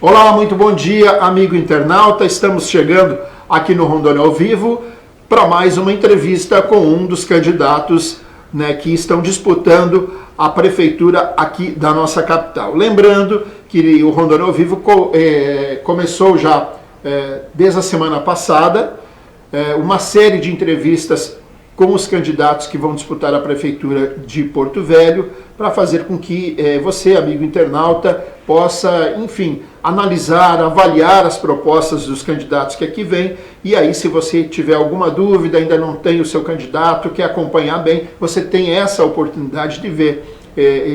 Olá, muito bom dia, amigo internauta. Estamos chegando aqui no Rondônia ao vivo para mais uma entrevista com um dos candidatos, que estão disputando a prefeitura aqui da nossa capital. Lembrando que o Rondônia ao vivo começou já desde a semana passada uma série de entrevistas com os candidatos que vão disputar a prefeitura de Porto Velho, para fazer com que você, amigo internauta, possa, enfim, analisar, avaliar as propostas dos candidatos que aqui vêm. E aí, se você tiver alguma dúvida, ainda não tem o seu candidato, quer acompanhar bem, você tem essa oportunidade de ver,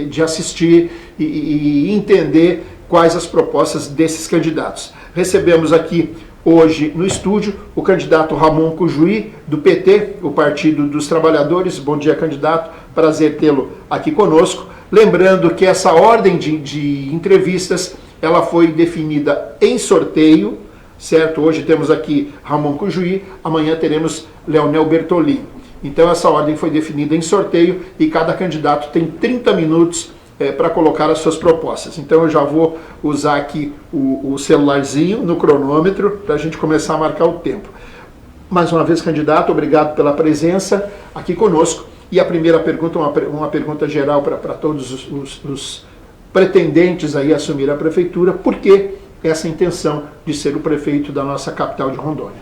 de assistir e entender quais as propostas desses candidatos. Recebemos aqui hoje no estúdio o candidato Ramon Cujuí, do PT, o Partido dos Trabalhadores. Bom dia, candidato. Prazer tê-lo aqui conosco. Lembrando que essa ordem de entrevistas, ela foi definida em sorteio, certo? Hoje temos aqui Ramon Cujuí, amanhã teremos Leonel Bertolini. Então essa ordem foi definida em sorteio e cada candidato tem 30 minutos para colocar as suas propostas. Então eu já vou usar aqui o celularzinho no cronômetro para a gente começar a marcar o tempo. Mais uma vez, candidato, obrigado pela presença aqui conosco. E a primeira pergunta, uma pergunta geral para todos os pretendentes aí a assumir a prefeitura. Por que essa intenção de ser o prefeito da nossa capital de Rondônia?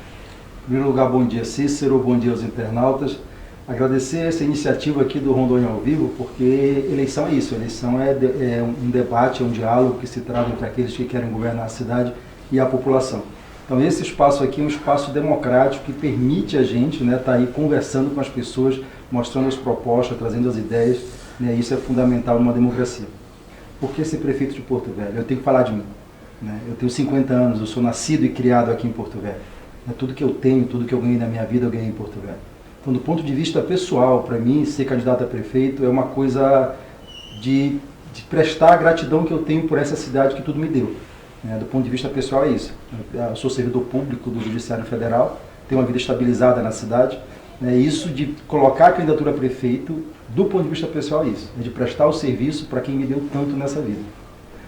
Em primeiro lugar, bom dia, Cícero, bom dia aos internautas. Agradecer essa iniciativa aqui do Rondônia ao Vivo, porque eleição é isso, eleição é um debate, é um diálogo que se trata entre aqueles que querem governar a cidade e a população. Então esse espaço aqui é um espaço democrático que permite a gente estar aí conversando com as pessoas, mostrando as propostas, trazendo as ideias, isso é fundamental numa democracia. Por que ser prefeito de Porto Velho? Eu tenho que falar de mim. Eu tenho 50 anos, eu sou nascido e criado aqui em Porto Velho. Tudo que eu tenho, tudo que eu ganhei na minha vida, eu ganhei em Porto Velho. Então, do ponto de vista pessoal, para mim, ser candidato a prefeito é uma coisa de prestar a gratidão que eu tenho por essa cidade que tudo me deu. Do ponto de vista pessoal é isso. Eu sou servidor público do Judiciário Federal, tenho uma vida estabilizada na cidade. Isso de colocar a candidatura a prefeito, do ponto de vista pessoal é isso. É de prestar o serviço para quem me deu tanto nessa vida.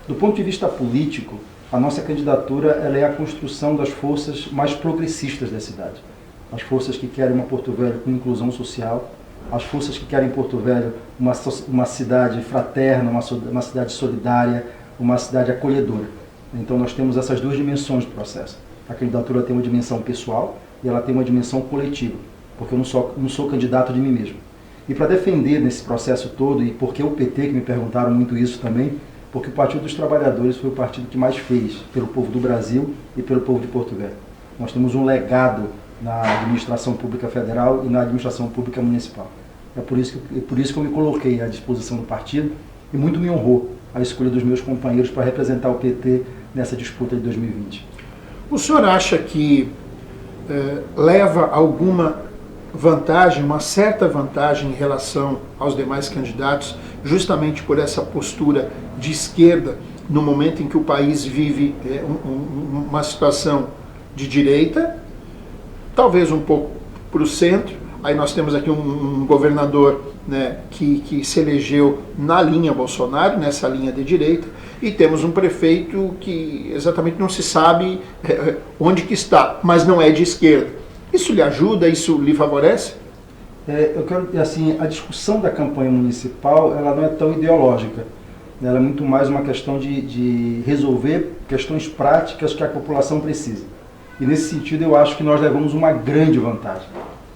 Do ponto de vista político, a nossa candidatura ela é a construção das forças mais progressistas da cidade. As forças que querem uma Porto Velho com inclusão social, as forças que querem Porto Velho uma cidade fraterna, uma cidade solidária, uma cidade acolhedora. Então nós temos essas duas dimensões do processo. A candidatura tem uma dimensão pessoal e ela tem uma dimensão coletiva, porque eu não sou candidato de mim mesmo. E para defender nesse processo todo, e porque o PT, que me perguntaram muito isso também, porque o Partido dos Trabalhadores foi o partido que mais fez pelo povo do Brasil e pelo povo de Porto Velho. Nós temos um legado na administração pública federal e na administração pública municipal. É por isso que eu me coloquei à disposição do partido e muito me honrou a escolha dos meus companheiros para representar o PT nessa disputa de 2020. O senhor acha que leva alguma vantagem, uma certa vantagem em relação aos demais candidatos, justamente por essa postura de esquerda, no momento em que o país vive uma situação de direita, talvez um pouco para o centro? Aí nós temos aqui um governador que se elegeu na linha Bolsonaro, nessa linha de direita, e temos um prefeito que exatamente não se sabe onde que está, mas não é de esquerda. Isso lhe ajuda? Isso lhe favorece? Eu quero assim, a discussão da campanha municipal ela não é tão ideológica. Ela é muito mais uma questão de resolver questões práticas que a população precisa. E nesse sentido eu acho que nós levamos uma grande vantagem,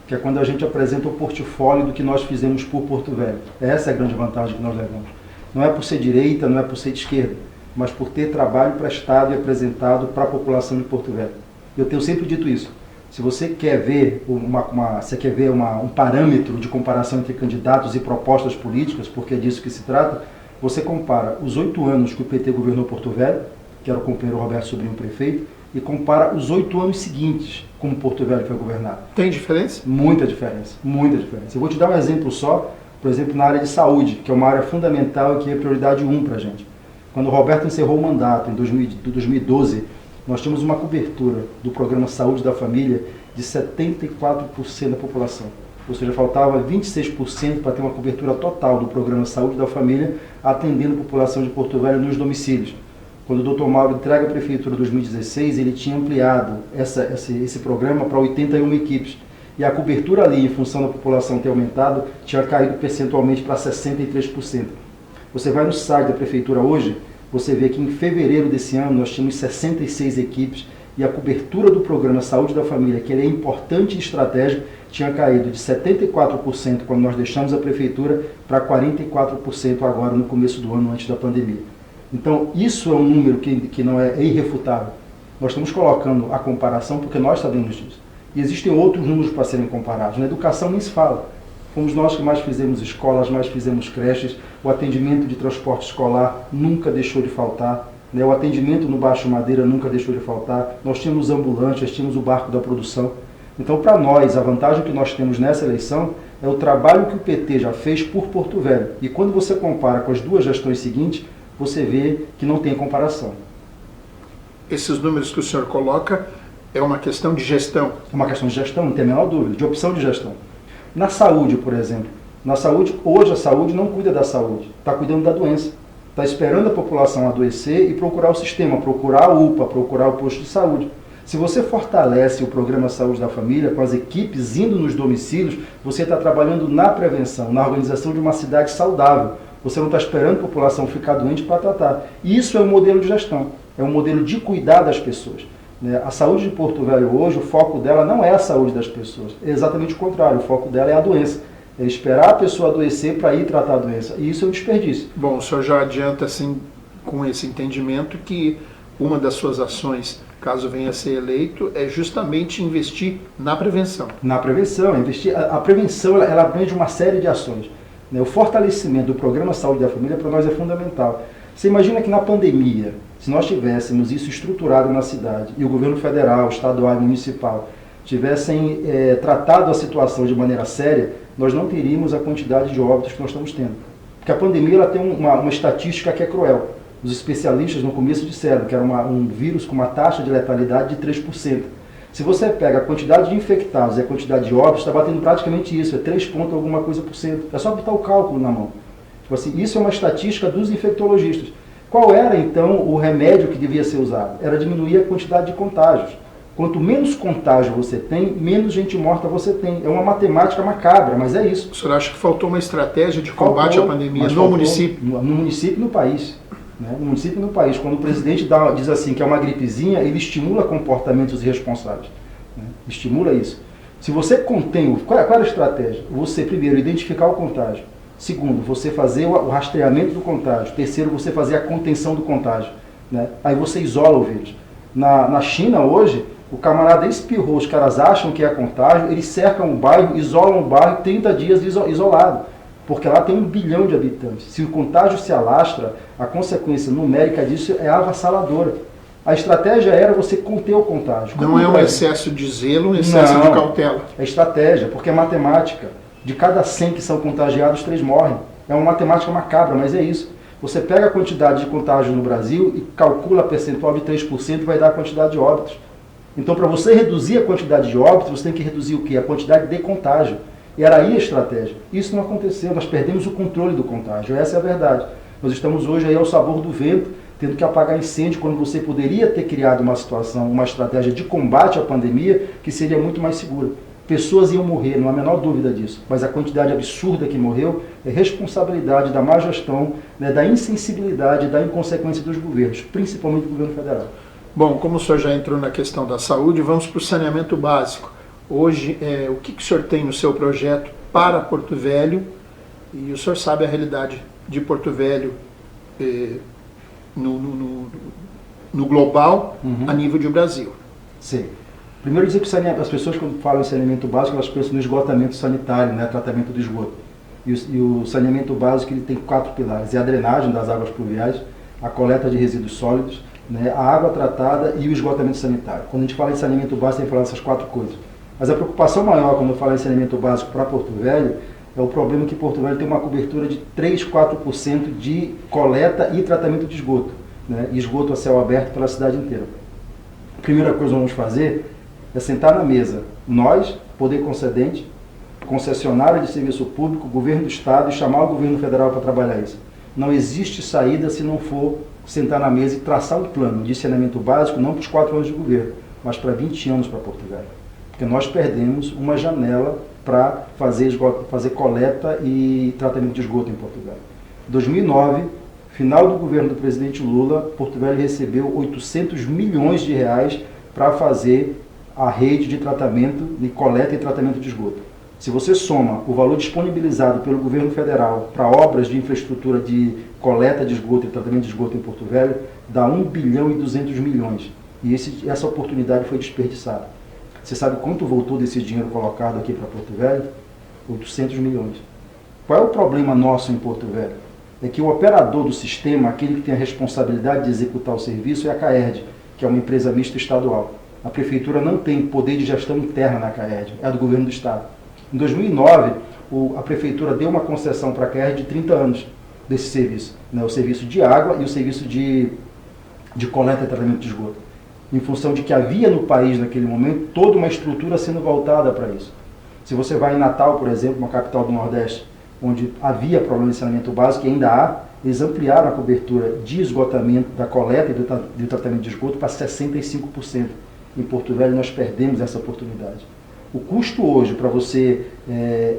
que é quando a gente apresenta o portfólio do que nós fizemos por Porto Velho. Essa é a grande vantagem que nós levamos. Não é por ser direita, não é por ser de esquerda, mas por ter trabalho prestado e apresentado para a população de Porto Velho. Eu tenho sempre dito isso. Se você quer ver, um parâmetro de comparação entre candidatos e propostas políticas, porque é disso que se trata, você compara os 8 anos que o PT governou Porto Velho, que era o companheiro Roberto Sobrinho prefeito, e compara os 8 anos seguintes como Porto Velho foi governado. Tem diferença? Muita diferença, muita diferença. Eu vou te dar um exemplo só, por exemplo, na área de saúde, que é uma área fundamental e que é prioridade 1 para a gente. Quando o Roberto encerrou o mandato, em 2012, nós tínhamos uma cobertura do programa Saúde da Família de 74% da população. Ou seja, faltava 26% para ter uma cobertura total do programa Saúde da Família, atendendo a população de Porto Velho nos domicílios. Quando o Dr. Mauro entrega a Prefeitura em 2016, ele tinha ampliado esse programa para 81 equipes. E a cobertura ali, em função da população ter aumentado, tinha caído percentualmente para 63%. Você vai no site da Prefeitura hoje, você vê que em fevereiro desse ano nós tínhamos 66 equipes e a cobertura do programa Saúde da Família, que ele é importante e estratégico, tinha caído de 74% quando nós deixamos a Prefeitura para 44% agora no começo do ano, antes da pandemia. Então, isso é um número que não é irrefutável. Nós estamos colocando a comparação porque nós sabemos disso. E existem outros números para serem comparados. Na educação nem se fala. Fomos nós que mais fizemos escolas, mais fizemos creches, o atendimento de transporte escolar nunca deixou de faltar, né? O atendimento no Baixo Madeira nunca deixou de faltar, nós tínhamos ambulantes, tínhamos o barco da produção. Então, para nós, a vantagem que nós temos nessa eleição é o trabalho que o PT já fez por Porto Velho. E quando você compara com as duas gestões seguintes, você vê que não tem comparação. Esses números que o senhor coloca é uma questão de gestão? É uma questão de gestão, não tem a menor dúvida, de opção de gestão. Na saúde, por exemplo, na saúde, hoje a saúde não cuida da saúde, está cuidando da doença. Está esperando a população adoecer e procurar o sistema, procurar a UPA, procurar o posto de saúde. Se você fortalece o programa Saúde da Família, com as equipes indo nos domicílios, você está trabalhando na prevenção, na organização de uma cidade saudável. Você não está esperando a população ficar doente para tratar. E isso é um modelo de gestão, é um modelo de cuidar das pessoas. A saúde de Porto Velho hoje, o foco dela não é a saúde das pessoas, é exatamente o contrário, o foco dela é a doença. É esperar a pessoa adoecer para ir tratar a doença. E isso é um desperdício. Bom, o senhor já adianta, assim, com esse entendimento, que uma das suas ações, caso venha a ser eleito, é justamente investir na prevenção. Na prevenção, investir. A prevenção ela abrange uma série de ações. O fortalecimento do programa Saúde da Família para nós é fundamental. Você imagina que na pandemia, se nós tivéssemos isso estruturado na cidade e o governo federal, estadual e municipal tivessem tratado a situação de maneira séria, nós não teríamos a quantidade de óbitos que nós estamos tendo. Porque a pandemia ela tem uma estatística que é cruel. Os especialistas no começo disseram que era um vírus com uma taxa de letalidade de 3%. Se você pega a quantidade de infectados e a quantidade de óbitos, está batendo praticamente isso, é 3 ponto alguma coisa por cento. É só botar o cálculo na mão. Tipo assim, isso é uma estatística dos infectologistas. Qual era, então, o remédio que devia ser usado? Era diminuir a quantidade de contágios. Quanto menos contágio você tem, menos gente morta você tem. É uma matemática macabra, mas é isso. O senhor acha que faltou uma estratégia de combate à pandemia no município? No município e no país. No município e no país. Quando o presidente diz assim que é uma gripezinha, ele estimula comportamentos irresponsáveis. Estimula isso. Se você contém... Qual é a estratégia? Você, primeiro, identificar o contágio. Segundo, você fazer o rastreamento do contágio. Terceiro, você fazer a contenção do contágio. Aí você isola o vírus. Na China, hoje, o camarada espirrou, os caras acham que é contágio, eles cercam o bairro, isolam o bairro 30 dias isolado. Porque lá tem 1 bilhão de habitantes. Se o contágio se alastra, a consequência numérica disso é avassaladora. A estratégia era você conter o contágio. Não é um excesso de zelo, um excesso de cautela. É estratégia, porque é matemática. De cada 100 que são contagiados, 3 morrem. É uma matemática macabra, mas é isso. Você pega a quantidade de contágio no Brasil e calcula a percentual de 3% e vai dar a quantidade de óbitos. Então, para você reduzir a quantidade de óbitos, você tem que reduzir o quê? A quantidade de contágio. E era aí a estratégia. Isso não aconteceu, nós perdemos o controle do contágio, essa é a verdade. Nós estamos hoje aí ao sabor do vento, tendo que apagar incêndio, quando você poderia ter criado uma situação, uma estratégia de combate à pandemia, que seria muito mais segura. Pessoas iam morrer, não há a menor dúvida disso, mas a quantidade absurda que morreu é responsabilidade da má gestão, da insensibilidade, da inconsequência dos governos, principalmente do governo federal. Bom, como o senhor já entrou na questão da saúde, vamos para o saneamento básico. Hoje, o que o senhor tem no seu projeto para Porto Velho? E o senhor sabe a realidade de Porto Velho no global, a nível de Brasil. Sim. Primeiro dizer que as pessoas, quando falam em saneamento básico, elas pensam no esgotamento sanitário, tratamento do esgoto. E o saneamento básico ele tem 4 pilares. É a drenagem das águas pluviais, a coleta de resíduos sólidos, a água tratada e o esgotamento sanitário. Quando a gente fala em saneamento básico, tem que falar dessas 4 coisas. Mas a preocupação maior, quando eu falo em saneamento básico para Porto Velho, é o problema que Porto Velho tem uma cobertura de 3, 4% de coleta e tratamento de esgoto. E esgoto a céu aberto pela cidade inteira. A primeira coisa que vamos fazer é sentar na mesa, nós, poder concedente, concessionária de serviço público, governo do estado, e chamar o governo federal para trabalhar isso. Não existe saída se não for sentar na mesa e traçar um plano de saneamento básico, não para os 4 anos de governo, mas para 20 anos para Porto Velho. Porque nós perdemos uma janela para fazer coleta e tratamento de esgoto em Porto Velho. Em 2009, final do governo do presidente Lula, Porto Velho recebeu 800 milhões de reais para fazer a rede de tratamento, de coleta e tratamento de esgoto. Se você soma o valor disponibilizado pelo governo federal para obras de infraestrutura de coleta de esgoto e tratamento de esgoto em Porto Velho, dá 1 bilhão e 200 milhões. E essa oportunidade foi desperdiçada. Você sabe quanto voltou desse dinheiro colocado aqui para Porto Velho? 800 milhões. Qual é o problema nosso em Porto Velho? É que o operador do sistema, aquele que tem a responsabilidade de executar o serviço, é a CAERD, que é uma empresa mista estadual. A prefeitura não tem poder de gestão interna na CAERD, é a do governo do estado. Em 2009, a prefeitura deu uma concessão para a CAERD de 30 anos desse serviço, né? O serviço de água e o serviço de coleta e tratamento de esgoto. Em função de que havia no país, naquele momento, toda uma estrutura sendo voltada para isso. Se você vai em Natal, por exemplo, uma capital do Nordeste, onde havia problema de saneamento básico, e ainda há, eles ampliaram a cobertura de esgotamento, da coleta e do tratamento de esgoto para 65%. Em Porto Velho, nós perdemos essa oportunidade. O custo hoje para você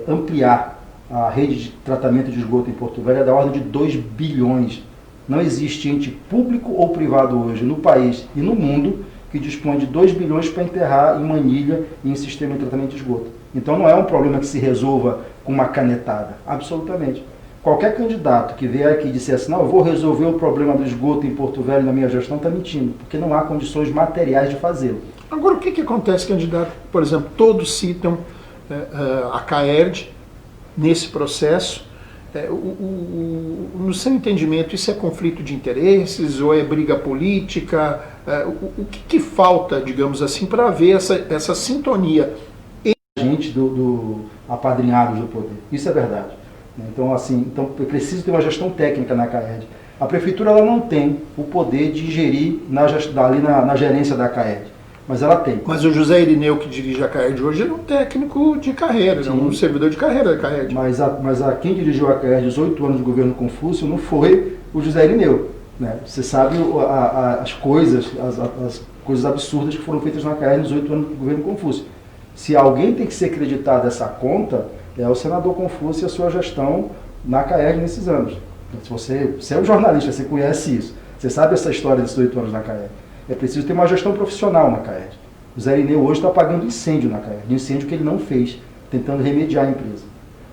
ampliar a rede de tratamento de esgoto em Porto Velho é da ordem de 2 bilhões. Não existe ente público ou privado hoje no país e no mundo que dispõe de 2 bilhões para enterrar em manilha e em sistema de tratamento de esgoto. Então não é um problema que se resolva com uma canetada, absolutamente. Qualquer candidato que vier aqui e dissesse, não, eu vou resolver o problema do esgoto em Porto Velho na minha gestão, está mentindo, porque não há condições materiais de fazê-lo. Agora, o que acontece, candidato? Por exemplo, todos citam a CAERD nesse processo. No seu entendimento, isso é conflito de interesses ou é briga política? O que falta, digamos assim, para haver essa sintonia? Gente do apadrinhados do poder. Isso é verdade. Então, assim, eu preciso ter uma gestão técnica na CAERD. A prefeitura ela não tem o poder de gerir ali na gerência da CAERD, mas ela tem. Mas o José Irineu, que dirige a CAERD hoje, é um técnico de carreira, Sim. Um servidor de carreira da CAERD. Mas quem dirigiu a CAERD 18 anos do governo Confúcio não foi o José Irineu. Né? Você sabe as coisas absurdas que foram feitas na CAERD nos 18 anos do governo Confúcio. Se alguém tem que ser acreditado dessa conta, é o senador Confúcio e a sua gestão na CAERD nesses anos. Se você é um jornalista, você conhece isso, você sabe essa história desses 8 anos na CAERD. É preciso ter uma gestão profissional na CAERD. O Zé Irineu hoje está apagando incêndio na CAERD, incêndio que ele não fez, tentando remediar a empresa.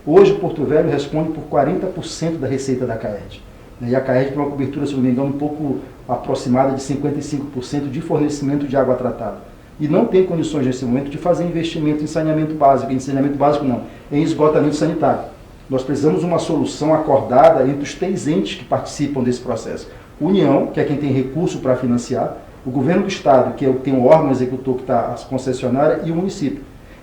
Hoje, Porto Velho responde por 40% da receita da CAERD. E a CAERD tem uma cobertura, se não me engano, um pouco aproximada de 55% de fornecimento de água tratada. E não tem condições nesse momento de fazer investimento em saneamento básico, em esgotamento sanitário. Nós precisamos de uma solução acordada entre os 3 entes que participam desse processo. União, que é quem tem recurso para financiar, o governo do estado, que tem o órgão executor que está a concessionária, e o município.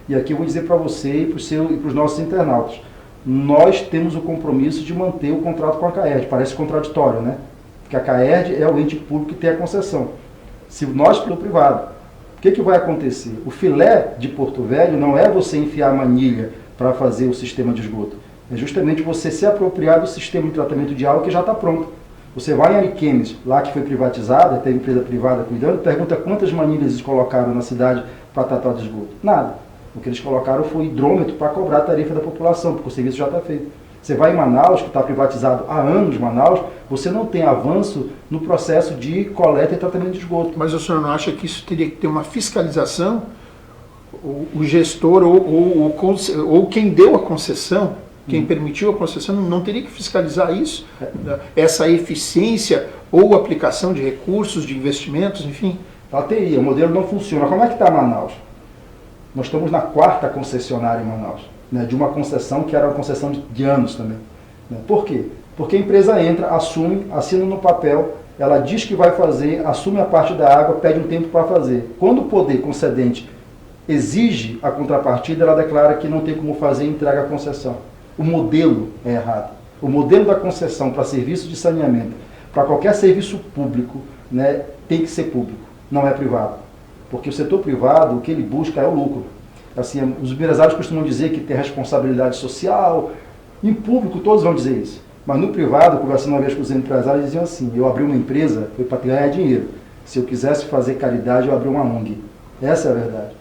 E aqui eu vou dizer para você e para os nossos internautas, nós temos o compromisso de manter o contrato com a CAERD. Parece contraditório, né? Porque a CAERD é o ente público que tem a concessão. Se nós, pelo privado, o que vai acontecer? O filé de Porto Velho não é você enfiar a manilha para fazer o sistema de esgoto. É justamente você se apropriar do sistema de tratamento de água que já está pronto. Você vai em Ariquemes, lá que foi privatizada, tem empresa privada cuidando, pergunta quantas manilhas eles colocaram na cidade para tratar de esgoto. Nada. O que eles colocaram foi hidrômetro para cobrar a tarifa da população, porque o serviço já está feito. Você vai em Manaus, que está privatizado há anos, Manaus, você não tem avanço no processo de coleta e tratamento de esgoto. Mas o senhor não acha que isso teria que ter uma fiscalização? O gestor ou quem deu a concessão, quem permitiu a concessão, não teria que fiscalizar isso? Essa eficiência ou aplicação de recursos, de investimentos, enfim? Ela teria, o modelo não funciona. Como é que está Manaus? Nós estamos na 4ª concessionária em Manaus, né, de uma concessão que era uma concessão de anos também. Né? Por quê? Porque a empresa entra, assume, assina no papel, ela diz que vai fazer, assume a parte da água, pede um tempo para fazer. Quando o poder concedente exige a contrapartida, ela declara que não tem como fazer e entrega a concessão. O modelo é errado. O modelo da concessão para serviço de saneamento, para qualquer serviço público, né, tem que ser público, não é privado. Porque o setor privado, o que ele busca é o lucro. Assim, os empresários costumam dizer que tem responsabilidade social, em público todos vão dizer isso. Mas no privado, conversando uma vez com os empresários, diziam assim, eu abri uma empresa, foi para ganhar dinheiro. Se eu quisesse fazer caridade, eu abri uma ONG. Essa é a verdade.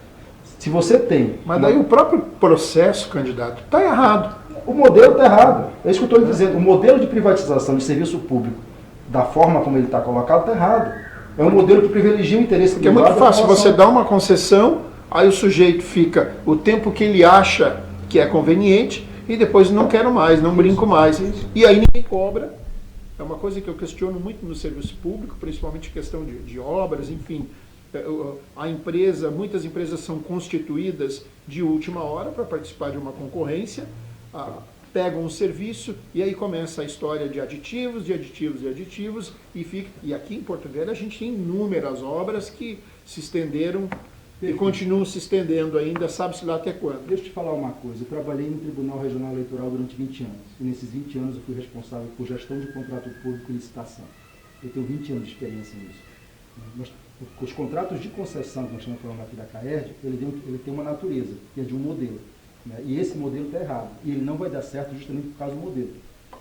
Se você tem... Mas daí o próprio processo, candidato, está errado. O modelo está errado. É isso que eu estou lhe dizendo. O modelo de privatização de serviço público, da forma como ele está colocado, está errado. É um modelo que privilegia o interesse Porque é privado. muito fácil, você dá uma concessão, aí o sujeito fica o tempo que ele acha que é conveniente e depois não quero mais, não brinco mais. E aí ninguém cobra. É uma coisa que eu questiono muito no serviço público, principalmente questão de obras, enfim. Muitas empresas são constituídas de última hora para participar de uma concorrência, pegam um serviço e aí começa a história de aditivos, e aqui em Porto Velho a gente tem inúmeras obras que se estenderam e continuam se estendendo ainda, sabe-se lá até quando. Deixa eu te falar uma coisa, eu trabalhei no Tribunal Regional Eleitoral durante 20 anos, e nesses 20 anos eu fui responsável por gestão de contrato público e licitação. Eu tenho 20 anos de experiência nisso. Os contratos de concessão, que nós estamos falando aqui da CAERD, ele tem uma natureza, que é de um modelo. Né? E esse modelo está errado. E ele não vai dar certo justamente por causa do modelo.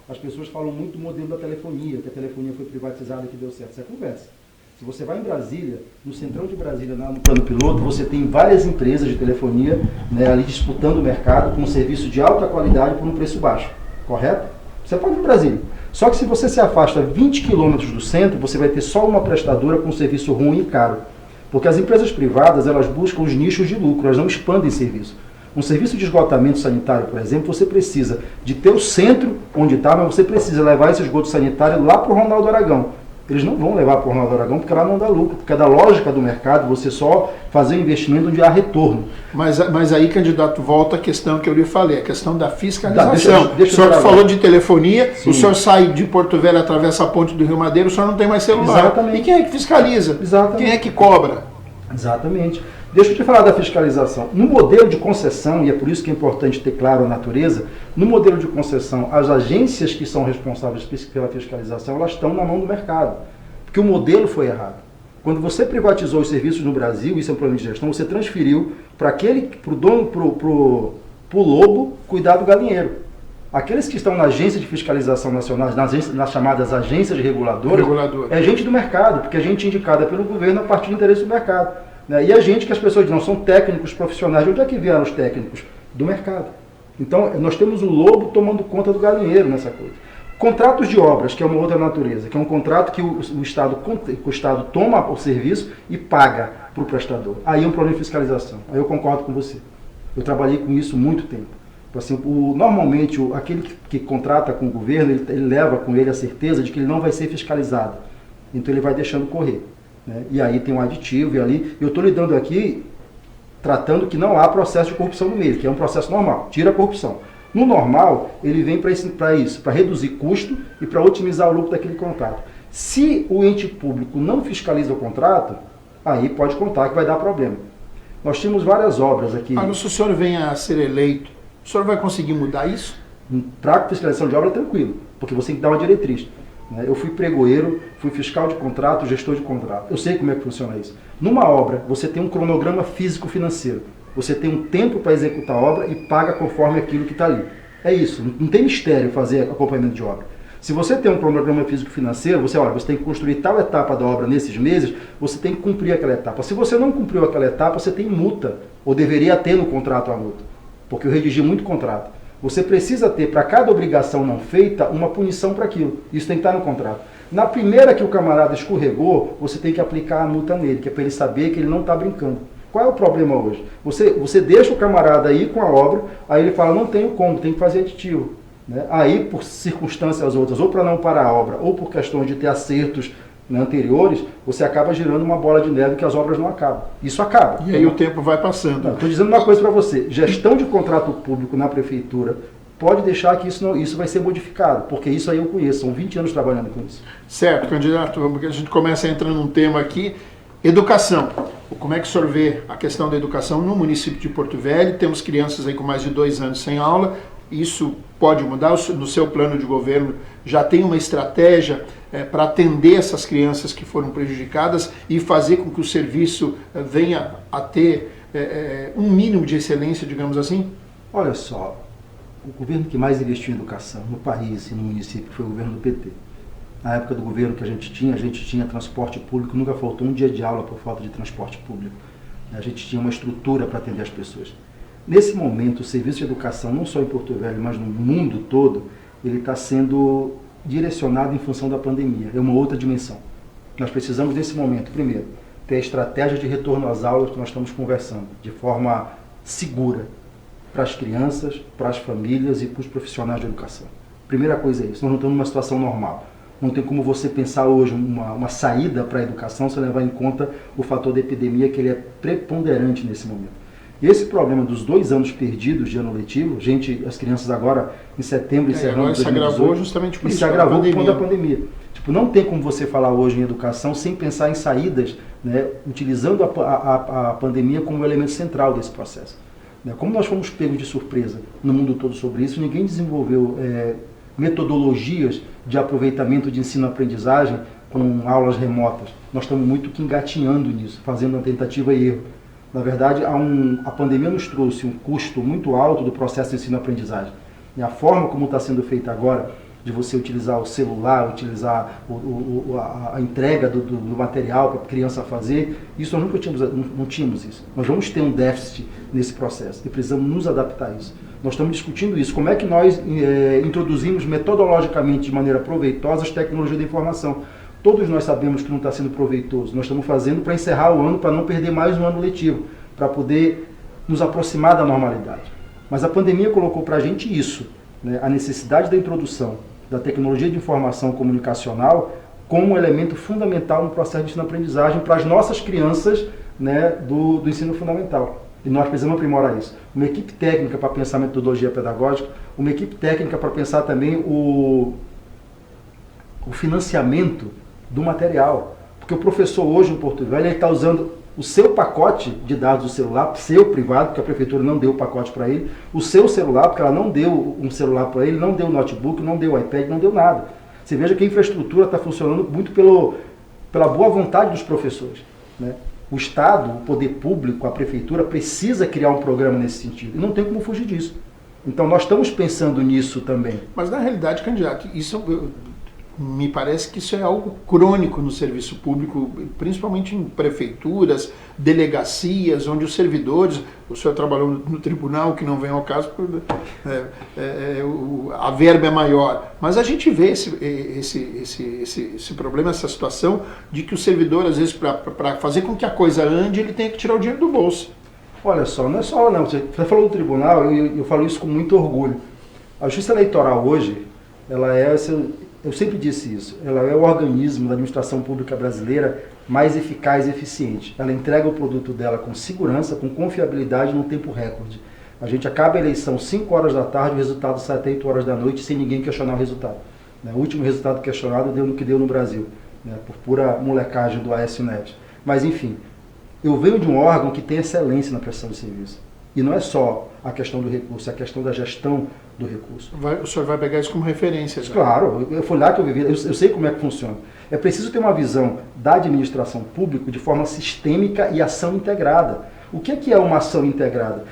As pessoas falam muito do modelo da telefonia, que a telefonia foi privatizada e que deu certo. Isso é conversa. Se você vai em Brasília, no centrão de Brasília, no plano piloto, você tem várias empresas de telefonia, né, ali disputando o mercado com um serviço de alta qualidade por um preço baixo. Correto? Você pode ir em Brasília. Só que se você se afasta 20 quilômetros do centro, você vai ter só uma prestadora com um serviço ruim e caro. Porque as empresas privadas, elas buscam os nichos de lucro, elas não expandem serviço. Um serviço de esgotamento sanitário, por exemplo, você precisa de ter o centro onde está, mas você precisa levar esse esgoto sanitário lá para o Ronaldo Aragão. Eles não vão levar para o Ronaldo Aragão porque lá não dá lucro, porque é da lógica do mercado você só fazer um investimento onde há retorno. Mas aí, candidato, volta a questão que eu lhe falei, a questão da fiscalização. Deixa o senhor falou de telefonia, Sim. O senhor sai de Porto Velho, atravessa a ponte do Rio Madeiro, o senhor não tem mais celular. Exatamente. E quem é que fiscaliza? Exatamente. Quem é que cobra? Exatamente. Deixa eu te falar da fiscalização. No modelo de concessão, e é por isso que é importante ter claro a natureza, no modelo de concessão, as agências que são responsáveis pela fiscalização, elas estão na mão do mercado. Porque o modelo foi errado. Quando você privatizou os serviços no Brasil, isso é um problema de gestão, você transferiu para o dono, para o lobo, cuidar do galinheiro. Aqueles que estão na agência de fiscalização nacional, nas chamadas agências reguladoras, é gente do mercado, porque é gente indicada pelo governo a partir do interesse do mercado. Né? E a gente que as pessoas não são técnicos profissionais. De onde é que vieram os técnicos? Do mercado. Então, nós temos o lobo tomando conta do galinheiro nessa coisa. Contratos de obras, que é uma outra natureza, que é um contrato que o Estado toma o serviço e paga para o prestador. Aí é um problema de fiscalização. Aí eu concordo com você. Eu trabalhei com isso muito tempo. Assim, normalmente, aquele que contrata com o governo, ele leva com ele a certeza de que ele não vai ser fiscalizado. Então ele vai deixando correr. Né? E aí tem um aditivo, e ali... Eu estou lidando aqui, tratando que não há processo de corrupção no meio, que é um processo normal. Tira a corrupção. No normal, ele vem para isso, para reduzir custo e para otimizar o lucro daquele contrato. Se o ente público não fiscaliza o contrato, aí pode contar que vai dar problema. Nós tínhamos várias obras aqui. Mas se o senhor venha a ser eleito, o senhor vai conseguir mudar isso? Para fiscalização de obra é tranquilo, porque você tem que dar uma diretriz. Eu fui pregoeiro, fui fiscal de contrato, gestor de contrato. Eu sei como é que funciona isso. Numa obra, você tem um cronograma físico-financeiro. Você tem um tempo para executar a obra e paga conforme aquilo que está ali. É isso, não tem mistério fazer acompanhamento de obra. Se você tem um cronograma físico-financeiro, você tem que construir tal etapa da obra nesses meses, você tem que cumprir aquela etapa. Se você não cumpriu aquela etapa, você tem multa, ou deveria ter no contrato a multa, porque eu redigi muito contrato. Você precisa ter, para cada obrigação não feita, uma punição para aquilo. Isso tem que estar no contrato. Na primeira que o camarada escorregou, você tem que aplicar a multa nele, que é para ele saber que ele não está brincando. Qual é o problema hoje? Você deixa o camarada aí com a obra, aí ele fala, não tenho como, tem que fazer aditivo. Né? Aí, por circunstâncias outras, ou para não parar a obra, ou por questões de ter acertos anteriores, você acaba girando uma bola de neve que as obras não acabam. Isso acaba. E aí o tempo vai passando. Estou dizendo uma coisa para você, gestão de contrato público na prefeitura, pode deixar que isso vai ser modificado, porque isso aí eu conheço, são 20 anos trabalhando com isso. Certo, candidato, a gente começa a entrar num tema aqui, educação. Como é que o senhor vê a questão da educação no município de Porto Velho? Temos crianças aí com mais de 2 anos sem aula, isso pode mudar? No seu plano de governo já tem uma estratégia para atender essas crianças que foram prejudicadas e fazer com que o serviço venha a ter um mínimo de excelência, digamos assim? Olha só, o governo que mais investiu em educação no país e no município foi o governo do PT. Na época do governo que a gente tinha transporte público, nunca faltou um dia de aula por falta de transporte público. A gente tinha uma estrutura para atender as pessoas. Nesse momento, o serviço de educação, não só em Porto Velho, mas no mundo todo, ele está sendo direcionado em função da pandemia. É uma outra dimensão. Nós precisamos, nesse momento, primeiro, ter a estratégia de retorno às aulas que nós estamos conversando, de forma segura, para as crianças, para as famílias e para os profissionais de educação. Primeira coisa é isso, nós não estamos numa situação normal. Não tem como você pensar hoje uma saída para a educação sem levar em conta o fator da epidemia, que ele é preponderante nesse momento. Esse problema dos 2 anos perdidos de ano letivo, as crianças agora, em setembro, encerrando 2018, se agravou justamente por isso, se agravou por conta da pandemia. Tipo, não tem como você falar hoje em educação sem pensar em saídas, né, utilizando a pandemia como elemento central desse processo. Como nós fomos pegos de surpresa no mundo todo sobre isso, ninguém desenvolveu metodologias de aproveitamento de ensino-aprendizagem com aulas remotas. Nós estamos muito que engatinhando nisso, fazendo uma tentativa e erro. Na verdade, a pandemia nos trouxe um custo muito alto do processo de ensino-aprendizagem. E a forma como está sendo feita agora, de você utilizar o celular, utilizar a entrega do material para a criança fazer, isso nós nunca não tínhamos isso. Nós vamos ter um déficit nesse processo e precisamos nos adaptar a isso. Nós estamos discutindo isso, como é que nós introduzimos metodologicamente de maneira proveitosa as tecnologias da informação. Todos nós sabemos que não está sendo proveitoso. Nós estamos fazendo para encerrar o ano, para não perder mais um ano letivo, para poder nos aproximar da normalidade. Mas a pandemia colocou para a gente isso, né? A necessidade da introdução da tecnologia de informação comunicacional como um elemento fundamental no processo de ensino-aprendizagem para as nossas crianças, né, do ensino fundamental. E nós precisamos aprimorar isso. Uma equipe técnica para pensar metodologia pedagógica, uma equipe técnica para pensar também o financiamento do material. Porque o professor hoje em Porto Velho está usando o seu pacote de dados do celular, seu privado, porque a prefeitura não deu o pacote para ele, o seu celular, porque ela não deu um celular para ele, não deu notebook, não deu iPad, não deu nada. Você veja que a infraestrutura está funcionando muito pela boa vontade dos professores, né? O Estado, o poder público, a prefeitura precisa criar um programa nesse sentido. E não tem como fugir disso. Então nós estamos pensando nisso também. Mas na realidade, candidato, isso me parece que isso é algo crônico no serviço público, principalmente em prefeituras, delegacias, onde os servidores, o senhor trabalhou no tribunal, que não vem ao caso, a verba é maior, mas a gente vê esse problema, essa situação de que o servidor, às vezes, para fazer com que a coisa ande, ele tem que tirar o dinheiro do bolso. Olha só, não é só, não. Você falou do tribunal, eu falo isso com muito orgulho. A Justiça Eleitoral hoje, ela é... Eu sempre disse isso, ela é o organismo da administração pública brasileira mais eficaz e eficiente. Ela entrega o produto dela com segurança, com confiabilidade num tempo recorde. A gente acaba a eleição 5 horas da tarde, o resultado sai até 8 horas da noite, sem ninguém questionar o resultado. O último resultado questionado deu no que deu no Brasil, por pura molecagem do Aécio Neves. Mas enfim, eu venho de um órgão que tem excelência na prestação de serviço. E não é só a questão do recurso, é a questão da gestão do recurso. O senhor vai pegar isso como referência já? Claro, foi lá que eu vivi, eu sei como é que funciona. É preciso ter uma visão da administração pública de forma sistêmica e ação integrada. O que é uma ação integrada?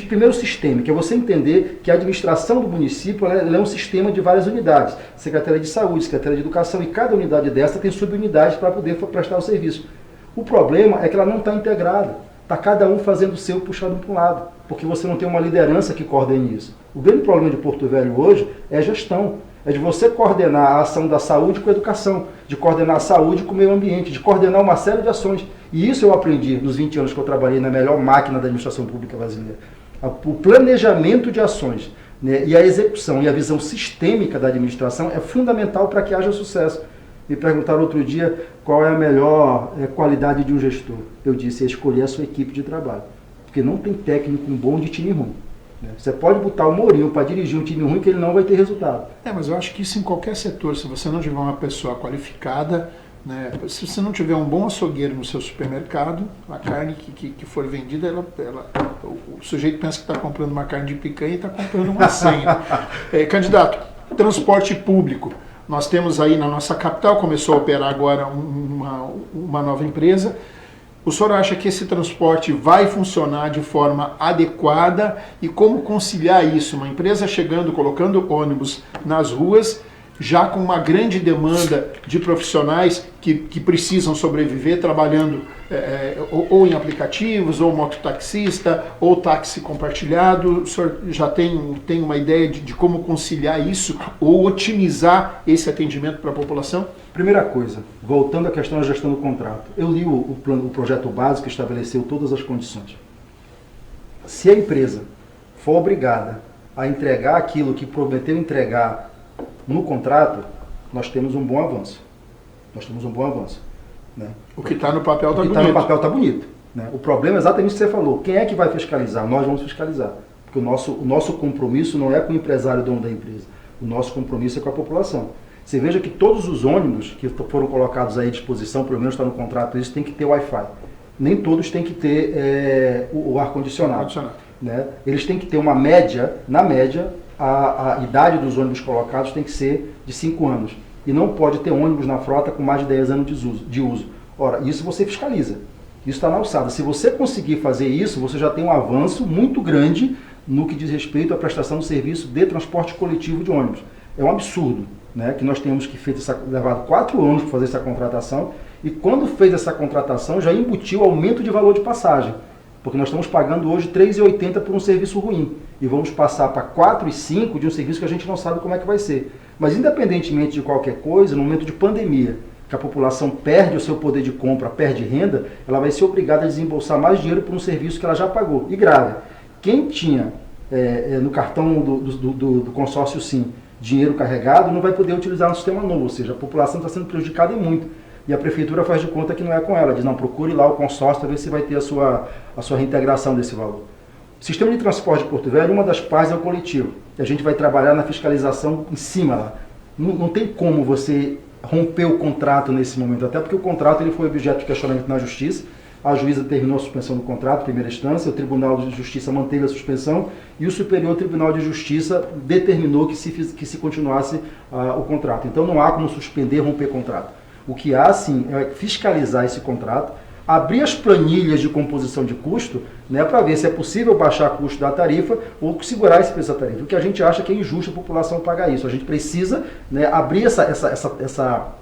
Primeiro, sistêmica, é você entender que a administração do município ela é um sistema de várias unidades. Secretaria de Saúde, Secretaria de Educação, e cada unidade dessa tem subunidades para poder prestar o serviço. O problema é que ela não está integrada. Está cada um fazendo o seu, puxado para um lado, porque você não tem uma liderança que coordene isso. O grande problema de Porto Velho hoje é a gestão. É de você coordenar a ação da saúde com a educação, de coordenar a saúde com o meio ambiente, de coordenar uma série de ações. E isso eu aprendi nos 20 anos que eu trabalhei na melhor máquina da administração pública brasileira. O planejamento de ações, né, e a execução e a visão sistêmica da administração é fundamental para que haja sucesso. Me perguntaram outro dia qual é a melhor qualidade de um gestor. Eu disse, é escolher a sua equipe de trabalho. Porque não tem técnico bom de time ruim. Você pode botar o Mourinho para dirigir um time ruim que ele não vai ter resultado. Mas eu acho que isso em qualquer setor, se você não tiver uma pessoa qualificada, né, se você não tiver um bom açougueiro no seu supermercado, a carne que for vendida, o sujeito pensa que está comprando uma carne de picanha e está comprando uma senha. Candidato, transporte público. Nós temos aí na nossa capital, começou a operar agora uma nova empresa. O senhor acha que esse transporte vai funcionar de forma adequada e como conciliar isso? Uma empresa chegando, colocando ônibus nas ruas, já com uma grande demanda de profissionais que precisam sobreviver trabalhando ou em aplicativos, ou mototaxista, ou táxi compartilhado. O senhor já tem uma ideia de como conciliar isso ou otimizar esse atendimento para a população? Primeira coisa, voltando à questão da gestão do contrato. Eu li o projeto básico que estabeleceu todas as condições. Se a empresa for obrigada a entregar aquilo que prometeu entregar no contrato, nós temos um bom avanço. Né? O que está no papel está bonito. O que está no papel está bonito. Né? O problema é exatamente o que você falou. Quem é que vai fiscalizar? Nós vamos fiscalizar. Porque o nosso compromisso não é com o empresário dono da empresa. O nosso compromisso é com a população. Você veja que todos os ônibus que foram colocados aí à disposição, pelo menos está no contrato, eles têm que ter Wi-Fi. Nem todos têm que ter o ar-condicionado. Né? Eles têm que ter uma média, na média, a idade dos ônibus colocados tem que ser de 5 anos. E não pode ter ônibus na frota com mais de 10 anos de uso. Ora, isso você fiscaliza. Isso está na alçada. Se você conseguir fazer isso, você já tem um avanço muito grande no que diz respeito à prestação de serviço de transporte coletivo de ônibus. É um absurdo, né, que nós temos que levado 4 anos para fazer essa contratação, e quando fez essa contratação já embutiu aumento de valor de passagem. Porque nós estamos pagando hoje R$ 3,80 por um serviço ruim. E vamos passar para R$ 4,05 de um serviço que a gente não sabe como é que vai ser. Mas independentemente de qualquer coisa, no momento de pandemia, que a população perde o seu poder de compra, perde renda, ela vai ser obrigada a desembolsar mais dinheiro por um serviço que ela já pagou. E grave, quem tinha no cartão do consórcio SIM dinheiro carregado não vai poder utilizar no sistema novo. Ou seja, a população está sendo prejudicada e muito. E a prefeitura faz de conta que não é com ela. Diz, não, procure lá o consórcio para ver se vai ter a sua reintegração desse valor. O sistema de transporte de Porto Velho, uma das partes é o coletivo. E a gente vai trabalhar na fiscalização em cima lá. Não tem como você romper o contrato nesse momento, até porque o contrato ele foi objeto de questionamento na Justiça. A juíza terminou a suspensão do contrato, primeira instância, o Tribunal de Justiça manteve a suspensão e o Superior Tribunal de Justiça determinou que se continuasse o contrato. Então não há como suspender, romper contrato. O que há, sim, é fiscalizar esse contrato, abrir as planilhas de composição de custo, né, para ver se é possível baixar o custo da tarifa ou segurar esse preço da tarifa. O que a gente acha que é injusto a população pagar isso. A gente precisa, né, abrir essa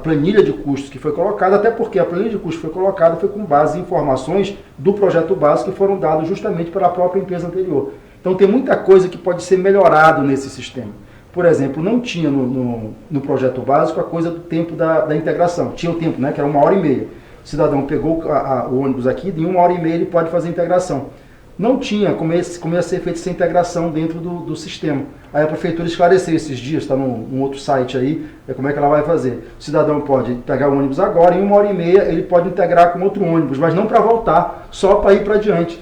planilha de custos que foi colocada, até porque a planilha de custos que foi colocada foi com base em informações do projeto básico que foram dadas justamente pela própria empresa anterior. Então tem muita coisa que pode ser melhorado nesse sistema. Por exemplo, não tinha no projeto básico a coisa do tempo da integração. Tinha o tempo, né, que era 1h30. O cidadão pegou o ônibus aqui, em 1h30 ele pode fazer a integração. Não tinha como ia ser feita essa integração dentro do sistema. Aí a prefeitura esclareceu esses dias, está num outro site aí, como é que ela vai fazer. O cidadão pode pegar o ônibus agora, em 1h30 ele pode integrar com outro ônibus, mas não para voltar, só para ir para adiante.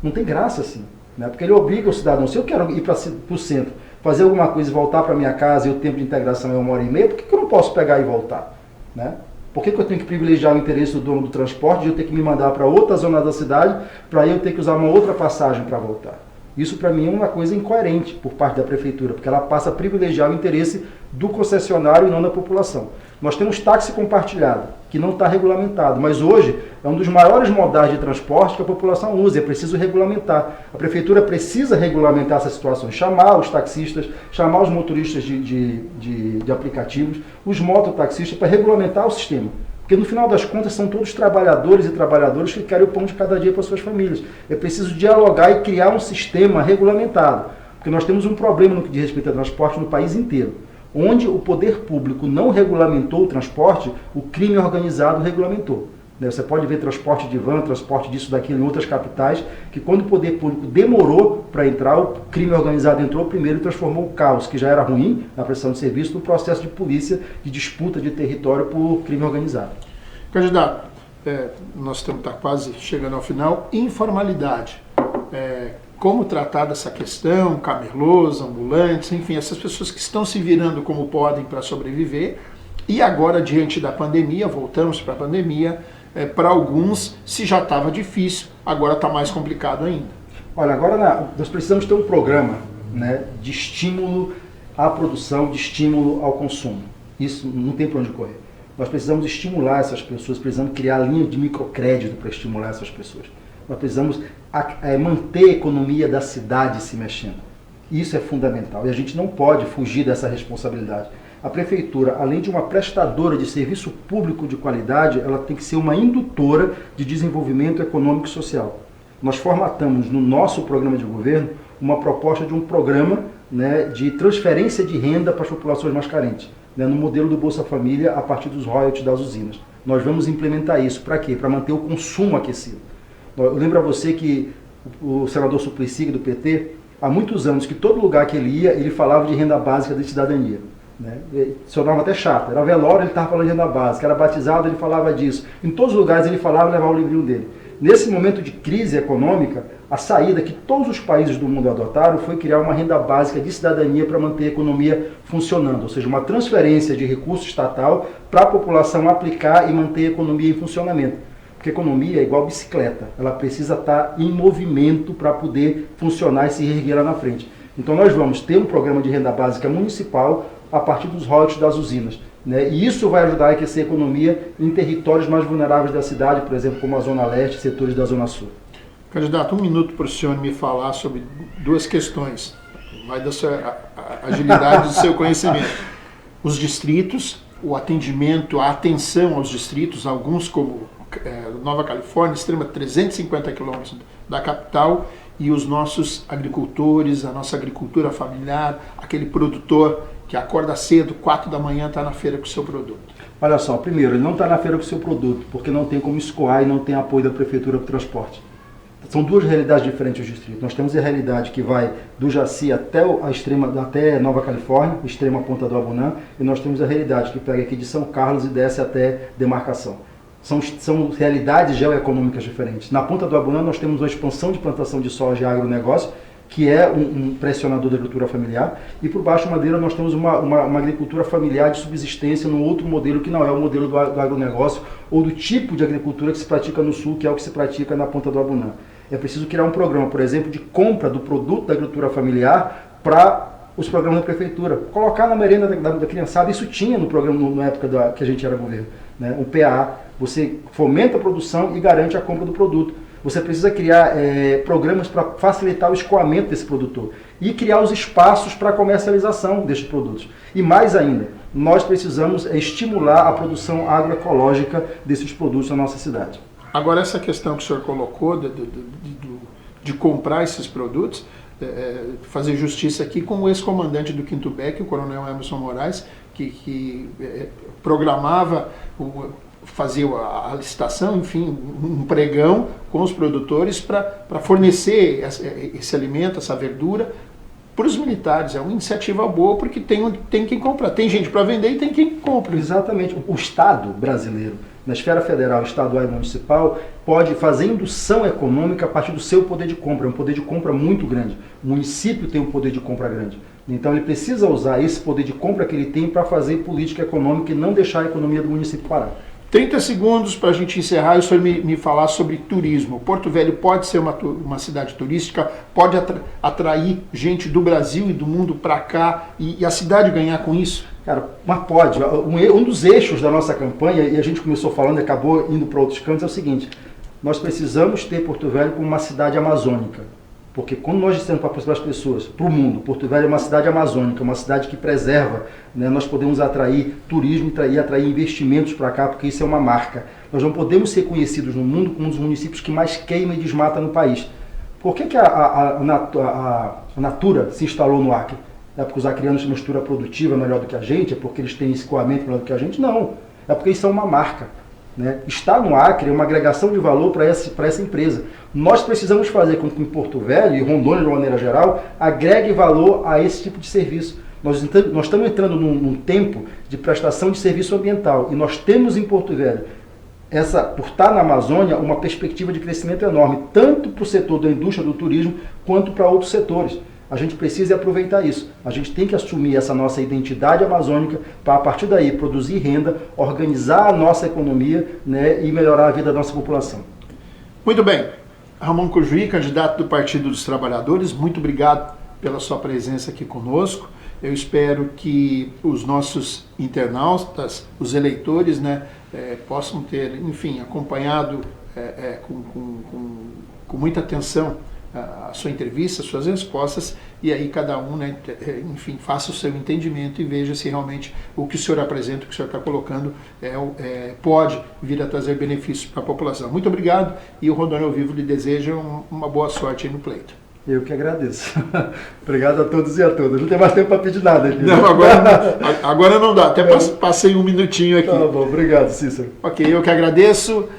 Não tem graça assim, né? Porque ele obriga o cidadão, se eu quero ir para o centro, fazer alguma coisa e voltar para minha casa e o tempo de integração é 1h30, por que eu não posso pegar e voltar? Né? Por que eu tenho que privilegiar o interesse do dono do transporte de eu ter que me mandar para outra zona da cidade para eu ter que usar uma outra passagem para voltar? Isso para mim é uma coisa incoerente por parte da prefeitura, porque ela passa a privilegiar o interesse do concessionário e não da população. Nós temos táxi compartilhado, que não está regulamentado, mas hoje é um dos maiores modais de transporte que a população usa, é preciso regulamentar. A prefeitura precisa regulamentar essas situações, chamar os taxistas, chamar os motoristas de aplicativos, os mototaxistas para regulamentar o sistema. Porque no final das contas são todos trabalhadores e trabalhadoras que querem o pão de cada dia para suas famílias. É preciso dialogar e criar um sistema regulamentado. Porque nós temos um problema no que diz respeito ao transporte no país inteiro. Onde o poder público não regulamentou o transporte, o crime organizado regulamentou. Você pode ver transporte de van, transporte disso, daquilo em outras capitais, que quando o poder público demorou para entrar, o crime organizado entrou primeiro e transformou o caos, que já era ruim na prestação de serviço, no processo de polícia, de disputa de território por crime organizado. Candidato, nós estamos quase chegando ao final. Informalidade. Como tratar dessa questão, camelôs, ambulantes, enfim, essas pessoas que estão se virando como podem para sobreviver. E agora, diante da pandemia, voltamos para a pandemia, para alguns, se já estava difícil, agora está mais complicado ainda. Olha, agora nós precisamos ter um programa, né, de estímulo à produção, de estímulo ao consumo. Isso não tem para onde correr. Nós precisamos estimular essas pessoas, precisamos criar linhas de microcrédito para estimular essas pessoas. Nós precisamos manter a economia da cidade se mexendo. Isso é fundamental e a gente não pode fugir dessa responsabilidade. A prefeitura, além de uma prestadora de serviço público de qualidade, ela tem que ser uma indutora de desenvolvimento econômico e social. Nós formatamos no nosso programa de governo uma proposta de um programa, né, de transferência de renda para as populações mais carentes, né, no modelo do Bolsa Família a partir dos royalties das usinas. Nós vamos implementar isso. Para quê? Para manter o consumo aquecido. Eu lembro a você que o senador Suplicy, do PT, há muitos anos que todo lugar que ele ia, ele falava de renda básica de cidadania. Né? Sonava até chato. Era velório, ele estava falando de renda básica. Era batizado, ele falava disso. Em todos os lugares ele falava e levava o livrinho dele. Nesse momento de crise econômica, a saída que todos os países do mundo adotaram foi criar uma renda básica de cidadania para manter a economia funcionando, ou seja, uma transferência de recurso estatal para a população aplicar e manter a economia em funcionamento. Porque a economia é igual bicicleta, ela precisa estar em movimento para poder funcionar e se erguer lá na frente. Então nós vamos ter um programa de renda básica municipal a partir dos royalties das usinas. Né? E isso vai ajudar a aquecer a economia em territórios mais vulneráveis da cidade, por exemplo, como a Zona Leste e setores da Zona Sul. Candidato, um minuto para o senhor me falar sobre duas questões. Vai da sua agilidade do seu conhecimento. Os distritos, o atendimento, a atenção aos distritos, alguns como Nova Califórnia, extrema 350 quilômetros da capital, e os nossos agricultores, a nossa agricultura familiar, aquele produtor que acorda cedo, 4 da manhã, está na feira com o seu produto. Olha só, primeiro, ele não está na feira com o seu produto, porque não tem como escoar e não tem apoio da prefeitura para o transporte. São duas realidades diferentes do distrito. Nós temos a realidade que vai do Jaci até Nova Califórnia, extrema ponta do Abunã, e nós temos a realidade que pega aqui de São Carlos e desce até Demarcação. São realidades geoeconômicas diferentes. Na ponta do Abunã nós temos uma expansão de plantação de soja e agronegócio, que é um pressionador da agricultura familiar, e por baixo Madeira nós temos uma agricultura familiar de subsistência num outro modelo que não é o modelo do agronegócio ou do tipo de agricultura que se pratica no sul, que é o que se pratica na ponta do Abunã. É preciso criar um programa, por exemplo, de compra do produto da agricultura familiar para os programas da prefeitura. Colocar na merenda da criançada, isso tinha no programa na época que a gente era governo. Né? O PA, você fomenta a produção e garante a compra do produto. Você precisa criar programas para facilitar o escoamento desse produtor e criar os espaços para a comercialização destes produtos. E mais ainda, nós precisamos estimular a produção agroecológica desses produtos na nossa cidade. Agora, essa questão que o senhor colocou de comprar esses produtos, fazer justiça aqui com o ex-comandante do 5º BEC, o coronel Emerson Moraes, que programava, fazia a licitação, enfim, um pregão com os produtores para fornecer esse alimento, essa verdura, para os militares. É uma iniciativa boa porque tem quem compra. Tem gente para vender e tem quem compra. Exatamente. O Estado brasileiro, na esfera federal, estadual e municipal, pode fazer indução econômica a partir do seu poder de compra. É um poder de compra muito grande. O município tem um poder de compra grande. Então ele precisa usar esse poder de compra que ele tem para fazer política econômica e não deixar a economia do município parar. 30 segundos para a gente encerrar e o senhor me falar sobre turismo. Porto Velho pode ser uma cidade turística, pode atrair gente do Brasil e do mundo para cá e a cidade ganhar com isso? Cara, mas pode. Um dos eixos da nossa campanha, e a gente começou falando e acabou indo para outros cantos, é o seguinte: nós precisamos ter Porto Velho como uma cidade amazônica. Porque quando nós dissemos para as pessoas, para o mundo, Porto Velho é uma cidade amazônica, uma cidade que preserva, né? Nós podemos atrair turismo e atrair investimentos para cá, porque isso é uma marca. Nós não podemos ser conhecidos no mundo como um dos municípios que mais queima e desmata no país. Por que a Natura se instalou no Acre? É porque os acreanos têm uma estrutura produtiva melhor do que a gente? É porque eles têm escoamento melhor do que a gente? Não. É porque isso é uma marca. Né? Estar no Acre é uma agregação de valor para essa empresa. Nós precisamos fazer com que em Porto Velho e Rondônia, de uma maneira geral, agregue valor a esse tipo de serviço. Nós estamos entrando num tempo de prestação de serviço ambiental e nós temos em Porto Velho, por estar na Amazônia, uma perspectiva de crescimento enorme, tanto para o setor da indústria do turismo, quanto para outros setores. A gente precisa aproveitar isso. A gente tem que assumir essa nossa identidade amazônica para, a partir daí, produzir renda, organizar a nossa economia, né, e melhorar a vida da nossa população. Muito bem. Ramon Cujuí, candidato do Partido dos Trabalhadores, muito obrigado pela sua presença aqui conosco. Eu espero que os nossos internautas, os eleitores, né, possam ter, enfim, acompanhado com muita atenção a sua entrevista, as suas respostas, e aí cada um, né, enfim, faça o seu entendimento e veja se realmente o que o senhor apresenta, o que o senhor está colocando, pode vir a trazer benefícios para a população. Muito obrigado, e o Rondônia ao Vivo lhe deseja uma boa sorte aí no pleito. Eu que agradeço. Obrigado a todos e a todas. Não tem mais tempo para pedir nada aqui. Não, agora não dá. Até passei um minutinho aqui. Tá bom, obrigado, Cícero. Ok, eu que agradeço.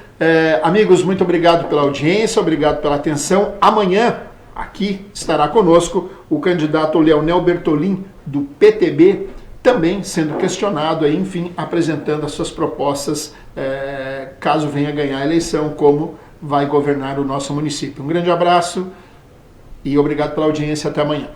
Amigos, muito obrigado pela audiência, obrigado pela atenção. Amanhã, aqui estará conosco o candidato Leonel Bertolin, do PTB, também sendo questionado, aí, enfim, apresentando as suas propostas, caso venha ganhar a eleição, como vai governar o nosso município. Um grande abraço e obrigado pela audiência. Até amanhã.